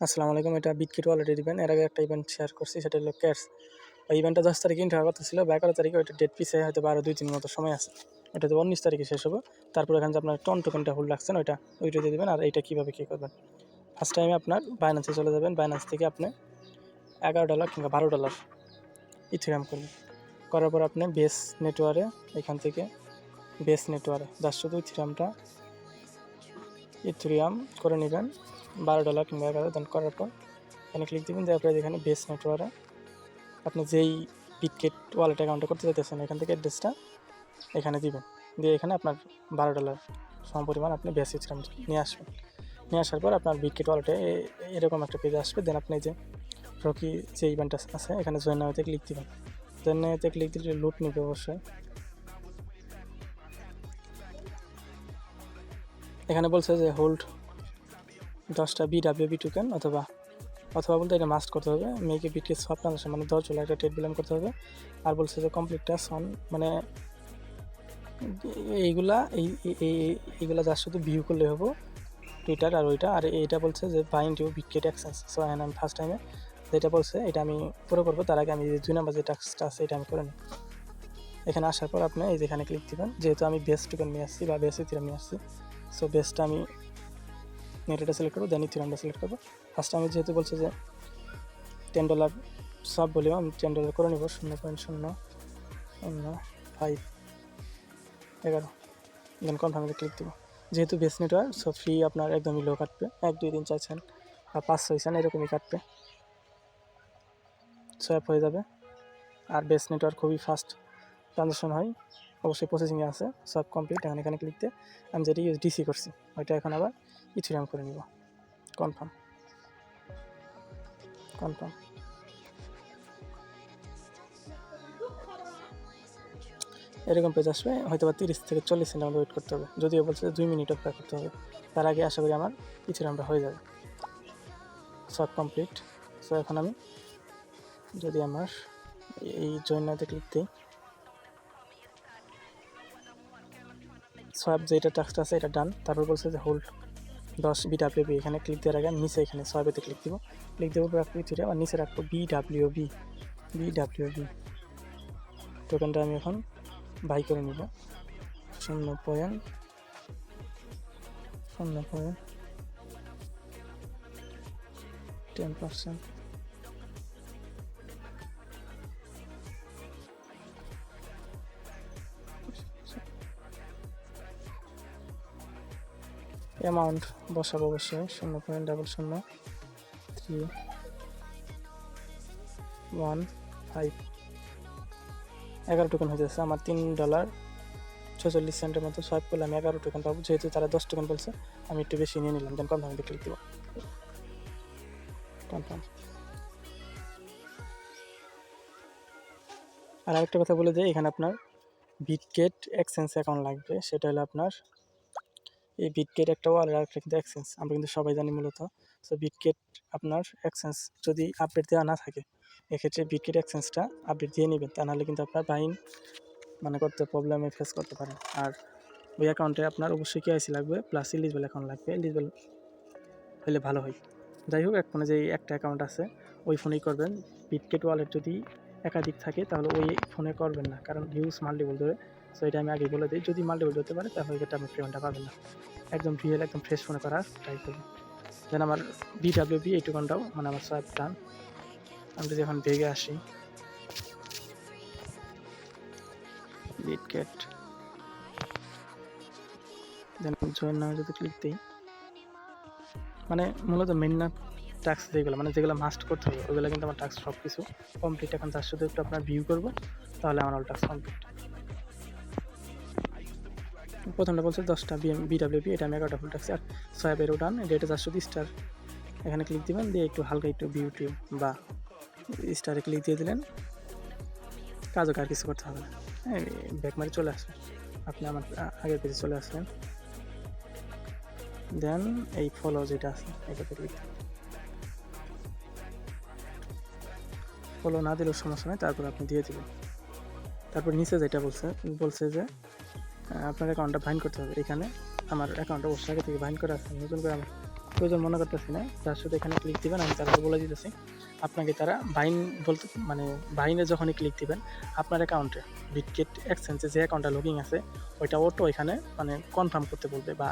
আসসালামু আলাইকুম। এটা বিটকিট ওয়ালেটে দিবেন। এর আগে একটা ইভেন্ট শেয়ার করছি, সেটা হলো ক্যাটস। ওই ইভেন্টটা 10 তারিখে ইন্টার হওয়ার কথা ছিল, বা 11 তারিখে। ওইটা ডেট পিছিয়ে হয়তো আরও 2-3 মতো সময় আছে। ওটা তো 19 তারিখে শেষ হবে। তারপর এখানে যে আপনার টোকেনটা হোল্ড রাখছেন ওইটা দিয়ে দেবেন। আর এইটা কীভাবে কী করবেন, ফার্স্ট টাইমে আপনার বাইন্যান্সে চলে যাবেন। বাইন্যান্স থেকে আপনি $11 কিংবা $12 ইথেরিয়াম করবেন। করার পর আপনি বেস নেটওয়ার্কে, এখান থেকে বেস নেটওয়ার্কে জাস্ট শুধু ইথেরিয়াম করে নেবেন $12 কিংবা 11। দেন করার পর এখানে ক্লিক দেবেন। দেওয়ার পরে এখানে বেস নেটওয়ার্কে আপনি যেই বিটকিট ওয়ালেট অ্যাকাউন্টে করতে চাইতেছেন এখান থেকে অ্যাড্রেসটা এখানে দিবেন। দিয়ে এখানে আপনার $12 সমপরিমাণ আপনি বেস ইথেরিয়াম নিয়ে আসবেন। নিয়ে আসার পর আপনার বিটকিট ওয়ালেটে এরকম একটা পেজ আসবে। দেন আপনি যে রকি যে ইভেন্ট আছে এখানে জয়েন নাওতে ক্লিক দিবেন। জয়েন নাওতে ক্লিক দিলে লুট নিবে অবশ্যই। এখানে বলছে যে হোল্ড 10টা BWB টোকেন, অথবা বলতে এটা মাস্ট করতে হবে। মেয়েকে বিটকিট সব ট্রানজাকশন মানে $10 একটা ট্রেড বিলাম করতে হবে। আর বলছে যে কমপ্লিট টাস্ক অন, মানে এইগুলা যা শুধু ভিউ করলে হবো টুইটার আর ওইটা। আর এইটা বলছে যে বাইন্ড ইউ বিটকিট এক্সচেঞ্জ। সো এখানে আমি ফার্স্ট টাইমে যেটা বলছে এটা আমি পুরো করবো। তার আগে আমি যে 2 নাম্বার যে টাস্কটা আছে এটা আমি করে নিই। এখানে আসার পর আপনি এই যেখানে ক্লিক দিবেন। যেহেতু আমি বেস টোকেন নিয়ে আসছি বা বেস ইথেরিয়াম নিয়ে আসছি, সো বেসটা আমি নেটটা সিলেক্ট করবো, দেন ইথেরিয়ামটা সিলেক্ট করবো। ফার্স্ট আমি যেহেতু বলছে যে $10 সব বলেও আমি $10 করে নেব। 0.00511 দেন কনফার্মে ক্লিক দেবো। যেহেতু বেস নেটওয়ার্ক, সো ফি আপনার একদমই লো কাটবে। 1, 2, 3, 4 সেন্ট বা 5-6 সেন্ট এরকমই কাটবে, সোয়াপ হয়ে যাবে। আর বেস নেটওয়ার্ক খুবই ফাস্ট ট্রানজাকশন হয়, অবশ্যই প্রসেসিংয়ে আছে। সব কমপ্লিট। এখানে ক্লিক দিয়ে আমি যেটা USDC করছি ওইটা এখন আবার ইথেরিয়াম করে নিব। কনফার্ম। এরকম পেজ আসবে, হয়তো বা 30 থেকে 40 সেকেন্ড আমাদের ওয়েট করতে হবে। যদিও বলছে 2 মিনিট অপেক্ষা করতে হবে। তার আগে আশা করি আমার ইথেরিয়ামটা হয়ে যাবে। সব কমপ্লিট। সো এখন আমি যদি আমার এই জয়েন নাওতে ক্লিক দিই, সোয়াপ যেটা টাস্কটা আছে এটা ডান। তারপর বলছে যে হোল্ড 10 BWB। এখানে ক্লিক দেওয়ার আগে নিচে এখানে সোয়াপেতে ক্লিক দিব। রাখবো ইথেরিয়াম, আর নিচে রাখবো BWB টোকেনটা আমি এখন বাই করে নিব 0.10%। অ্যামাউন্ট বসাবো অবশ্যই 0.00315। 11 টোকেন হয়ে যাচ্ছে আমার। $3.46 মতো সোয়াইপ করলে আমি 11 টোকেন পাবো। যেহেতু তারা 10 টোকেন বলছে আমি একটু বেশি নিয়ে নিলাম। দেন কনফার্মে ক্লিক দিব। কনফার্ম। আর আরেকটা কথা বলে দিই, এখানে আপনার বিটগেট এক্সচেঞ্জ অ্যাকাউন্ট লাগবে। সেটা হলো আপনার এই বিটগেট একটা ওয়ালেট, আর একটা কিন্তু এক্সচেঞ্জ, আমরা কিন্তু সবাই জানি মূলত। সো বিটগেট আপনার এক্সচেঞ্জ যদি আপডেট দেওয়া না থাকে, এক্ষেত্রে বিটগেট এক্সচেঞ্জটা আপডেট দিয়ে নেবেন। তা নাহলে কিন্তু আপনার বাইং মানে করতে প্রবলেমে ফেস করতে পারেন। আর ওই অ্যাকাউন্টে আপনার অবশ্যই KYC লাগবে, প্লাস এলিজিবল অ্যাকাউন্ট লাগবে। এলিজিবল হলে ভালো হয়। যাই হোক, এক ফোনে যে একটা অ্যাকাউন্ট আছে ওই ফোনেই করবেন। বিটগেট ওয়ালেট যদি একাধিক থাকে তাহলে ওই ফোনে করবেন না, কারণ হিউজ মাল্টিপল ধরে। সো এটা আমি আগে বলে দিই, যদি মাল্টিপল ধরতে পারে তাহলে এটা আপনি পেমেন্টটা পাবেন না। একদম রিয়েল, একদম ফ্রেশ ফোনে করার ট্রাই করবেন। দেন আমার BWB এই টোকেনটাও মানে আমার সোয়াইপ ডান। আমি যদি এখন বেগে আসি, বিটগেট, দেন জয়েন নামে যদি ক্লিক দিই, মানে মূলত মেন না টাস্ক যেগুলো মানে যেগুলো মাস্ট করতে হবে ওইগুলো কিন্তু আমার টাস্ক সব কিছু কমপ্লিট। এখন তার সাথে একটু আপনার ভিউ করবো, তাহলে আমার অল টাস্ক কমপ্লিট। প্রথমটা বলছে 10টা BWB, এটা আমি 11টা ফুল রাখছি। আর সোয়াইপেরও ডান, এটা তার শুধু স্টার। এখানে ক্লিক দিবেন, দিয়ে একটু হালকা একটু বিউটি বা স্টারে ক্লিক দিয়ে দিলেন। কাজও আর কিছু করতে হবে না। হ্যাঁ, ব্যাক মারি চলে আসবেন, আপনি আমার আগের পেজে চলে আসবেন। দেন এই ফলো যেটা আছে এটাতে ক্লিক, ফলো না দিলেও সমস্যা নেই, তারপর আপনি দিয়ে দেবেন। তারপর নিচে যেটা বলছে যে আপনার অ্যাকাউন্টটা বাইন্ড করতে হবে। এখানে আমার অ্যাকাউন্টটা অবশ্যই আগে থেকে বাইন্ড করা আছে, নতুন করে আমার প্রয়োজন মনে করতেছি না, তার সাথে এখানে ক্লিক দিবেন। আমি তারপর বলে দিতেছি আপনাকে তারা বাইন বলতে, মানে বাইনে যখনই ক্লিক দিবেন আপনার অ্যাকাউন্টে বিটগেট এক্সচেঞ্জে যে অ্যাকাউন্টটা লগিং আছে ওইটা অটো এখানে মানে কনফার্ম করতে বলবে বা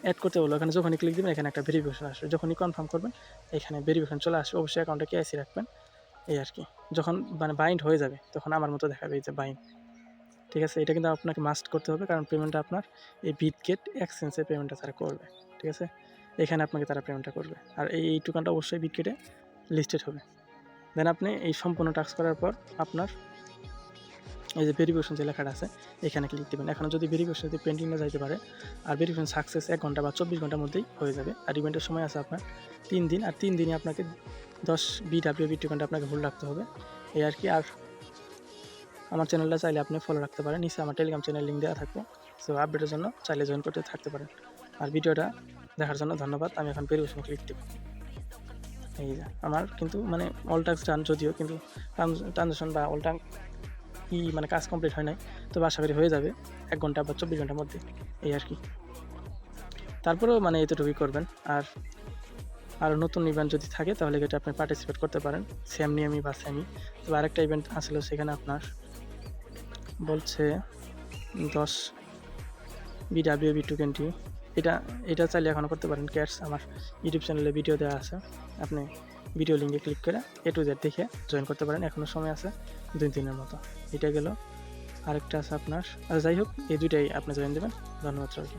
অ্যাড করতে বলবো। এখানে যখনই ক্লিক দিবেন এখানে একটা ভেরিফিকেশন আসবে, যখনই কনফার্ম করবেন এখানে ভেরিফিকেশন চলে আসবে। অবশ্যই অ্যাকাউন্টে কেআইসি রাখবেন, এই আর কি। যখন মানে বাইন্ড হয়ে যাবে তখন আমার মতো দেখাবে এই যে বাইন্ড, ঠিক আছে। এটা কিন্তু আপনাকে মাস্ট করতে হবে, কারণ পেমেন্টটা আপনার এই বিটগেট এক্সচেঞ্জের পেমেন্টটা তারা করবে, ঠিক আছে। এখানে আপনাকে তারা পেমেন্টটা করবে, আর এই টোকেনটা অবশ্যই বিটগেটে লিস্টেড হবে। দেন আপনি এই সম্পূর্ণ টাস্ক করার পর আপনার এই যে ভেরিফিকেশন যে লেখাটা আছে এখানে ক্লিক দেবেন। এখন যদি ভেরিফিকেশন যদি পেন্ডিং না যাইতে পারে, আর ভেরিফিকেশন সাকসেস 1 ঘন্টা বা 24 ঘন্টার মধ্যেই হয়ে যাবে। আর ইভেন্টের সময় আছে আপনার 3 দিন, আর 3 দিনে আপনাকে 10 BWB টোকেনটা আপনাকে হোল্ড রাখতে হবে, এই আর কি। আর আমার চ্যানেলটা চাইলে আপনি ফলো রাখতে পারেন, নিচে আমার টেলিগ্রাম চ্যানেল লিঙ্ক দেওয়া থাকবে, সো আপডেটের জন্য চাইলে জয়েন করতে থাকতে পারেন। আর ভিডিওটা দেখার জন্য ধন্যবাদ। আমি এখন ভেরিফিকেশন ক্লিক দেব। এই যে আমার কিন্তু মানে অল টাস্ক ডান, যদিও কিন্তু ট্রানজাকশন বা অল টাস্ক মানে কাজ কমপ্লিট হয় নাই, তবে আশা করি হয়ে যাবে 1 ঘন্টা বা 24 ঘন্টার মধ্যে, এই আর কি। তারপরেও মানে এতটুকুই করবেন। আর নতুন ইভেন্ট যদি থাকে তাহলে এটা আপনি পার্টিসিপেট করতে পারেন, সেম নিয়মই বা সেমই। তবে আরেকটা ইভেন্ট আসলে সেখানে আপনার বলছে 10 BWB টোকেনটি, এটা চাইলে এখনও করতে পারেন। ক্যাটস আমার ইউটিউব চ্যানেলে ভিডিও দেওয়া আছে, আপনি ভিডিও লিঙ্কে ক্লিক করে A to Z দেখে জয়েন করতে পারেন, এখনও সময় আছে 2 দিনের মতো। এটা গেল, আরেকটা আছে আপনার, যাই হোক এই দুইটাই আপনি জয়েন দেবেন। ধন্যবাদ সবাইকে।